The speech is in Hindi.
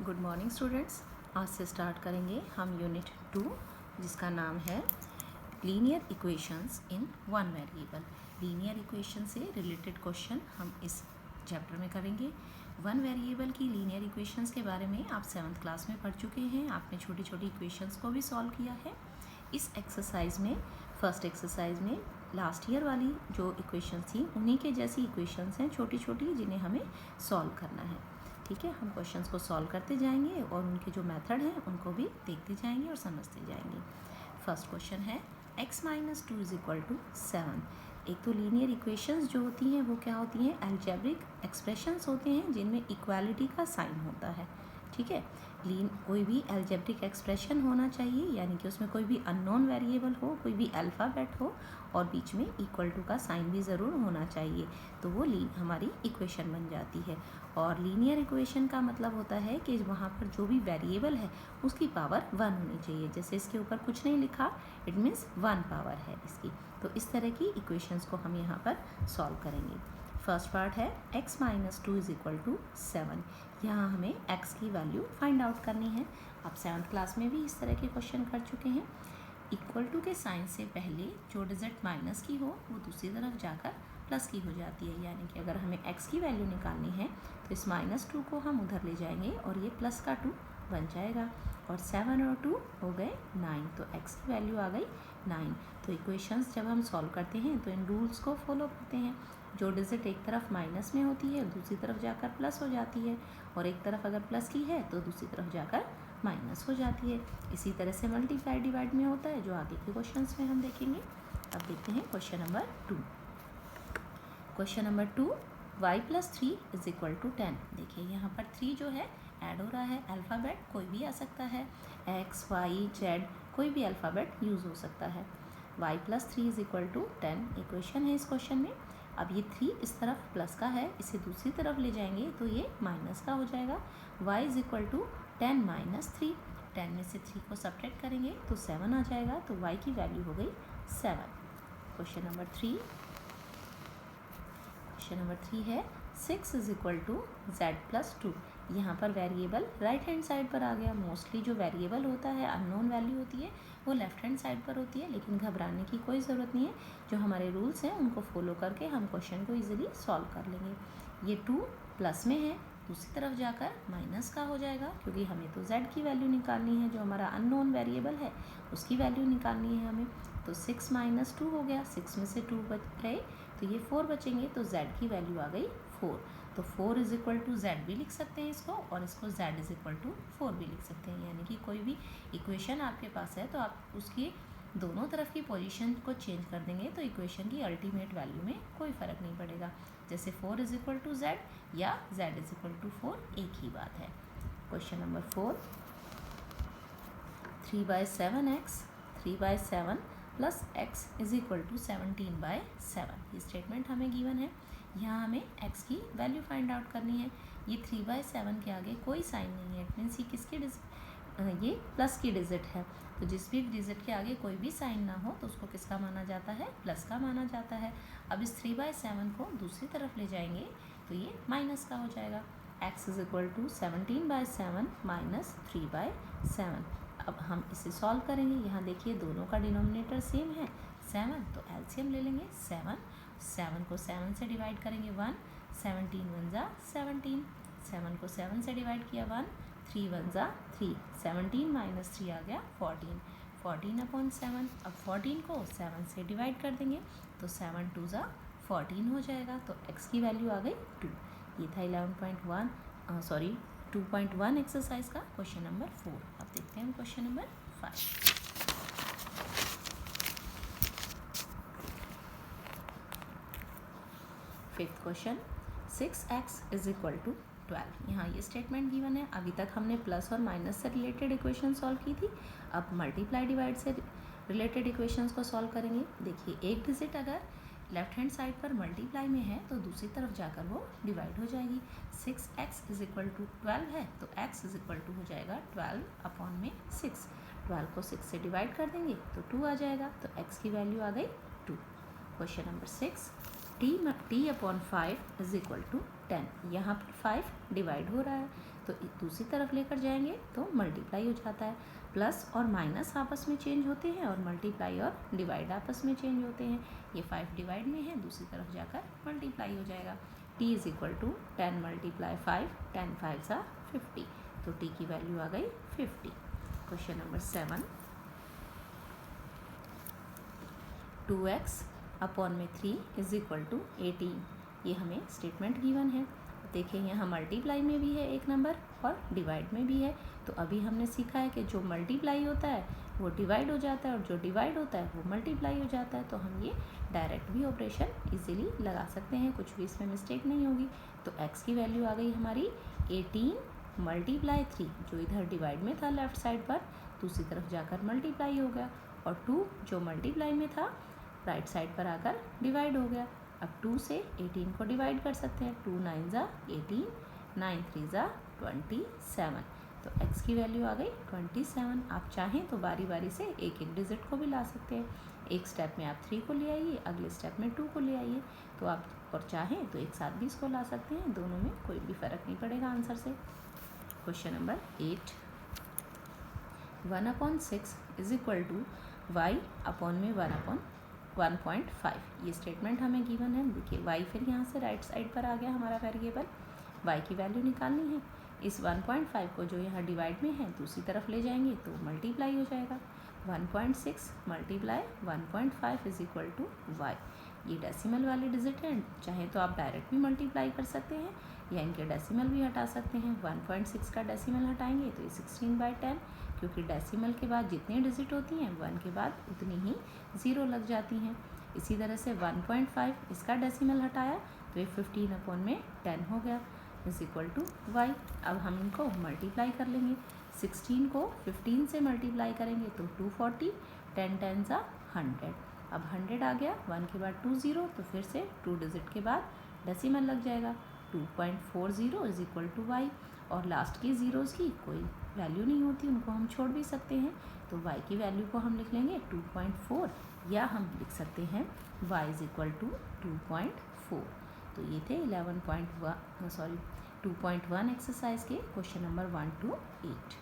Good morning students. आज से स्टार्ट करेंगे हम यूनिट 2 जिसका नाम है linear equations in one variable. Linear equation से रिलेटेड क्वेश्चन हम इस चैप्टर में करेंगे। वन वेरिएबल की लीनियर इक्वेशंस के बारे में आप 7th क्लास में पढ़ चुके हैं। आपने छोटी छोटी इक्वेशंस को भी सॉल्व किया है। इस एक्सरसाइज में फर्स्ट एक्सरसाइज में लास्ट ईयर वाली जो इक्वेशन थी उन्हीं के जैसी इक्वेशंस हैं छोटी छोटी, जिन्हें हमें सॉल्व करना है। ठीक है, हम क्वेश्चंस को सॉल्व करते जाएंगे और उनके जो मेथड हैं उनको भी देखते जाएंगे और समझते जाएंगे। फर्स्ट क्वेश्चन है x - 2 = 7। एक तो लीनियर इक्वेशंस जो होती हैं वो क्या होती हैं, अलजेब्रिक एक्सप्रेशंस होते हैं जिनमें इक्वालिटी का साइन होता है। ठीक है, कोई भी अलजेब्रिक एक्सप्रेशन होना चाहिए, यानी कि उसमें कोई भी अननोन वेरिएबल हो, कोई भी अल्फ़ाबेट हो और बीच में इक्वल टू का साइन भी ज़रूर होना चाहिए, तो वो हमारी इक्वेशन बन जाती है। और लीनियर इक्वेशन का मतलब होता है कि वहाँ पर जो भी वेरिएबल है उसकी पावर 1 होनी चाहिए। जैसे इसके ऊपर कुछ नहीं लिखा, इट मीन्स 1 पावर है इसकी। तो इस तरह की इक्वेशंस को हम यहाँ पर सॉल्व करेंगे। फर्स्ट पार्ट है x - 2 = 7। यहाँ हमें x की वैल्यू फाइंड आउट करनी है। आप 7th क्लास में भी इस तरह के क्वेश्चन कर चुके हैं। इक्वल टू के साइन से पहले जो डिजिट माइनस की हो वो दूसरी तरफ जाकर प्लस की हो जाती है, यानी कि अगर हमें x की वैल्यू निकालनी है तो इस -2 को हम उधर ले जाएंगे और ये प्लस का 2 बन जाएगा और 7 और 2 हो गए 9, तो x की वैल्यू आ गई 9। तो इक्वेशंस जब हम सॉल्व करते हैं तो इन रूल्स को फॉलो करते हैं। जो डिजिट एक तरफ माइनस में होती है दूसरी तरफ जाकर प्लस हो जाती है, और एक तरफ अगर प्लस की है तो दूसरी तरफ जाकर माइनस हो जाती है। इसी तरह से मल्टीप्लाई डिवाइड में होता है, जो आगे के क्वेश्चंस में हम देखेंगे। अब देखते हैं question number 2। Question number 2, y + 3 = 10। देखिए यहाँ पर 3 जो है ऐड हो रहा है, अल्फ़ाबेट कोई भी आ सकता है, x, y, z कोई भी अल्फ़ाबेट यूज़ हो सकता है। y + 3 = 10 इक्वेशन है इस क्वेश्चन में। अब ये 3 इस तरफ प्लस का है, इसे दूसरी तरफ ले जाएंगे तो ये माइनस का हो जाएगा। y = 10 - 3। 10 में से 3 को सब्ट्रैक्ट करेंगे तो 7 आ जाएगा, तो y की वैल्यू हो गई 7। क्वेश्चन नंबर 3 है 6 = z + 2। यहाँ पर वेरिएबल राइट हैंड साइड पर आ गया। मोस्टली जो वेरिएबल होता है, अननोन वैल्यू होती है, वो लेफ्ट हैंड साइड पर होती है, लेकिन घबराने की कोई ज़रूरत नहीं है। जो हमारे रूल्स हैं उनको फॉलो करके हम क्वेश्चन को इजीली सॉल्व कर लेंगे। ये 2 प्लस में है, दूसरी तरफ जाकर माइनस का हो जाएगा, क्योंकि हमें तो z की वैल्यू निकालनी है, जो हमारा अननोन वेरिएबल है उसकी वैल्यू निकालनी है हमें। तो 6 - 2 हो गया, 6 में से 2 बच गए तो ये 4 बचेंगे, तो z की वैल्यू आ गई 4। तो 4 = z भी लिख सकते हैं इसको, और इसको z = 4 भी लिख सकते हैं। यानी कि कोई भी इक्वेशन आपके पास है तो आप उसकी दोनों तरफ की पोजीशन को चेंज कर देंगे तो इक्वेशन की अल्टीमेट वैल्यू में कोई फ़र्क नहीं पड़ेगा। जैसे 4 = z या z = 4, एक ही बात है। Question number 4, 3/7x 3/7 + x = 17/7। ये स्टेटमेंट हमें गिवन है। यहाँ हमें x की वैल्यू फाइंड आउट करनी है। ये 3/7 के आगे कोई साइन नहीं है, इट मीन्स ये किसके ये प्लस की डिजिट है, तो जिस भी डिजिट के आगे कोई भी साइन ना हो तो उसको किसका माना जाता है, प्लस का माना जाता है। अब इस 3/7 को दूसरी तरफ ले जाएंगे तो ये माइनस का हो जाएगा। x = 17/7 - 3/7। अब हम इसे सॉल्व करेंगे। यहाँ देखिए दोनों का डिनोमिनेटर सेम है 7, तो एलसीएम ले लेंगे 7 को 7 से डिवाइड करेंगे 1, 17 × 1 = 17, 7 को 7 से डिवाइड किया 1, 3 × 1 = 3, 17 - 3 आ गया 14, 14/7। अब 14 को 7 से डिवाइड कर देंगे तो 7 × 2 = 14 हो जाएगा, तो x की वैल्यू आ गई 2। ये था 2.1 एक्सरसाइज का क्वेश्चन नंबर 4। अब देखते हैं question number 5। Fifth question, 6x = 12। यहाँ ये स्टेटमेंट गिवन है। अभी तक हमने प्लस और माइनस से रिलेटेड इक्वेशन सॉल्व की थी, अब मल्टीप्लाई डिवाइड से रिलेटेड इक्वेशंस को सॉल्व करेंगे। देखिए एक डिजिट अगर लेफ्ट हैंड साइड पर मल्टीप्लाई में है तो दूसरी तरफ जाकर वो डिवाइड हो जाएगी। 6x = 12 है तो x = हो जाएगा 12/6। 12 को 6 से डिवाइड कर देंगे तो 2 आ जाएगा, तो x की वैल्यू आ गई 2। Question number 6, t/5 = 10। यहाँ पर 5 डिवाइड हो रहा है तो दूसरी तरफ लेकर जाएंगे तो मल्टीप्लाई हो जाता है। प्लस और माइनस आपस में चेंज होते हैं और मल्टीप्लाई और डिवाइड आपस में चेंज होते हैं। ये 5 डिवाइड में है, दूसरी तरफ जाकर मल्टीप्लाई हो जाएगा। t is equal to 10 multiply 5, 10 5 सा 50, तो t की वैल्यू आ गई 50। क्वेश्चन नंबर 7, 2x अपॉन में 3 इज इक्वल टू 18। ये हमें स्टेटमेंट गिवन है। देखिए यहाँ मल्टीप्लाई में भी है एक नंबर और डिवाइड में भी है। तो अभी हमने सीखा है कि जो मल्टीप्लाई होता है वो डिवाइड हो जाता है और जो डिवाइड होता है वो मल्टीप्लाई हो जाता है। तो हम ये डायरेक्ट भी ऑपरेशन इजीली लगा सकते हैं, कुछ भी इसमें मिस्टेक नहीं होगी। तो x की वैल्यू आ गई हमारी 18 मल्टीप्लाई 3, जो इधर डिवाइड में था लेफ्ट साइड पर, दूसरी तरफ जाकर मल्टीप्लाई हो गया, और 2 जो मल्टीप्लाई में था राइट साइड पर आकर डिवाइड हो गया। अब 2 से 18 को डिवाइड कर सकते हैं। 2 9 ज़ा 18, 9 3 ज़ा 27। तो x की वैल्यू आ गई 27। आप चाहें तो बारी बारी से एक एक डिजिट को भी ला सकते हैं। एक स्टेप में आप 3 को ले आइए, अगले स्टेप में 2 को ले आइए। तो आप और चाहें तो एक साथ भी इसको ला सकते हैं, दोनों में कोई भी फ़र्क नहीं पड़ेगा आंसर से। Question number 8, 1/6 is equal to y upon में 1/1.5। ये स्टेटमेंट हमें गिवन है। देखिए y फिर यहाँ से राइट साइड पर आ गया हमारा वेरिएबल, y की वैल्यू निकालनी है। इस 1.5 को जो यहाँ डिवाइड में है दूसरी तरफ ले जाएंगे तो मल्टीप्लाई हो जाएगा। 1.6 multiply 1.5 is equal to y। ये डेसिमल वाले डिजिट हैं, चाहे तो आप डायरेक्ट भी मल्टीप्लाई कर सकते हैं या इनके डेसिमल भी हटा सकते हैं। 1.6 का डेसिमल हटाएंगे तो ये 16/10, क्योंकि डेसिमल के बाद जितनी डिजिट होती हैं 1 के बाद उतनी ही 0 लग जाती हैं। इसी तरह से 1.5 इसका डेसिमल हटाया तो ये 15/10 हो गया इज इक्वल टू y। अब हम इनको मल्टीप्लाई कर लेंगे। 16 को 15 से मल्टीप्लाई करेंगे तो 240, 10 10 ज़ा 100। अब 100 आ गया, 1 के बाद 2 0, तो फिर से 2 डिजिट के बाद डेसिमल लग जाएगा। 2.40 इज इक्वल टू y। और लास्ट के ज़ीरोज़ की कोई वैल्यू नहीं होती, उनको हम छोड़ भी सकते हैं। तो y की वैल्यू को हम लिख लेंगे 2.4, या हम लिख सकते हैं y इज इक्वल टू 2.4। तो ये थे 2.1 एक्सरसाइज के क्वेश्चन नंबर 1 to 8।